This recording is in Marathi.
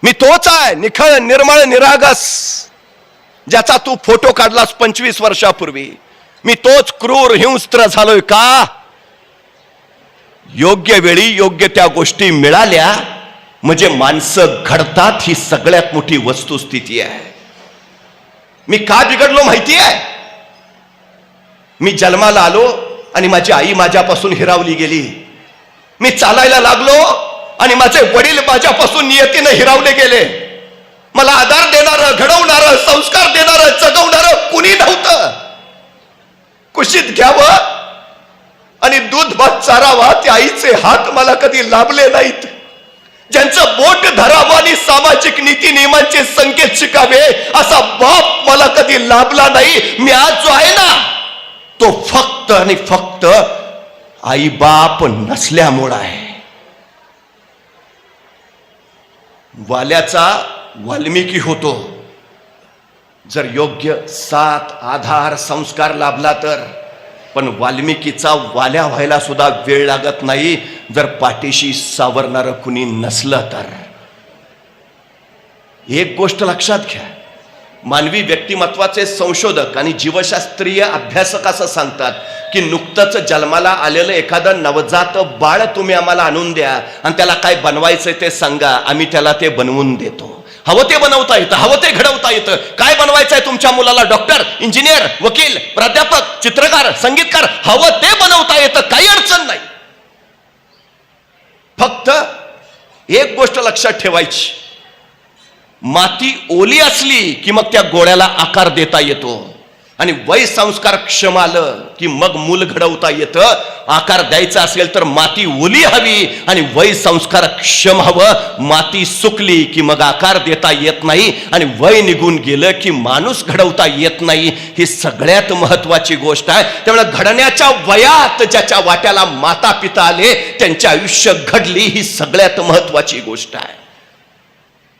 मी तोच आहे, निखळ निर्मळ निरागस, ज्याचा तू फोटो काढलास 25 वर्षापूर्वी. मी तोच क्रूर हिंस्त्र झालोय का? योग्य वेळी योग्य त्या गोष्टी मिळाल्या म्हणजे माणसं घडतात, ही सगळ्यात मोठी वस्तुस्थिती आहे. मी का बिघडलो माहिती आहे? मी जन्माला आलो आणि माझी आई माझ्यापासून हिरावली गेली. मी चालायला लागलो आणि माझे वडील माझ्यापासून नियतीनं हिरावले गेले. मला आधार देणारं, घडवणारं, संस्कार देणारं, जगवणारं कुणी नव्हतं. कुशीत घ्यावं आणि दूध भात चारावा, ते आईचे हात मला कधी लाभले नाहीत. ज्यांचं बोट धरावं आणि सामाजिक नीती नियमांचे संकेत शिकावे असा बाप मला कधी लाभला नाही. मी आज जो आहे ना, तो फक्त आणि फक्त आई बाप नसल्यामुळे आहे. वाल्याचा वाल्मिकी होतो जर योग्य साथ, आधार, संस्कार लाभला तर. पण वाल्मिकीचा वाल्या व्हायला सुद्धा वेळ लागत नाही जर पाठीशी सावरणारं कुणी नसलं तर. एक गोष्ट लक्षात घ्या, मानवी व्यक्तिमत्वाचे संशोधक आणि जीवशास्त्रीय अभ्यासक असं सांगतात की नुकतंच जन्माला आलेलं एखादं नवजात बाळ तुम्ही आम्हाला आणून द्या आणि त्याला काय बनवायचंय ते सांगा, आम्ही त्याला ते बनवून देतो. हवं ते बनवता येतं, हवं ते घडवता येतं. काय बनवायचंय तुमच्या मुलाला? डॉक्टर, इंजिनियर, वकील, प्राध्यापक, चित्रकार, संगीतकार, हवं ते बनवता येतं, काही अडचण नाही. फक्त एक गोष्ट लक्षात ठेवायची, माती ओली असली की मग त्या गोळ्याला आकार देता येतो आणि वय संस्कार क्षम आलं की मग मूल घडवता येतं. आकार द्यायचा असेल तर माती ओली हवी आणि वय संस्कार क्षम हवं. माती सुकली की मग आकार देता येत नाही आणि वय निघून गेलं की माणूस घडवता येत नाही. ही सगळ्यात महत्वाची गोष्ट आहे. त्यामुळे घडण्याच्या वयात ज्याच्या वाट्याला माता पिता आले त्यांचे आयुष्य घडली, ही सगळ्यात महत्वाची गोष्ट आहे.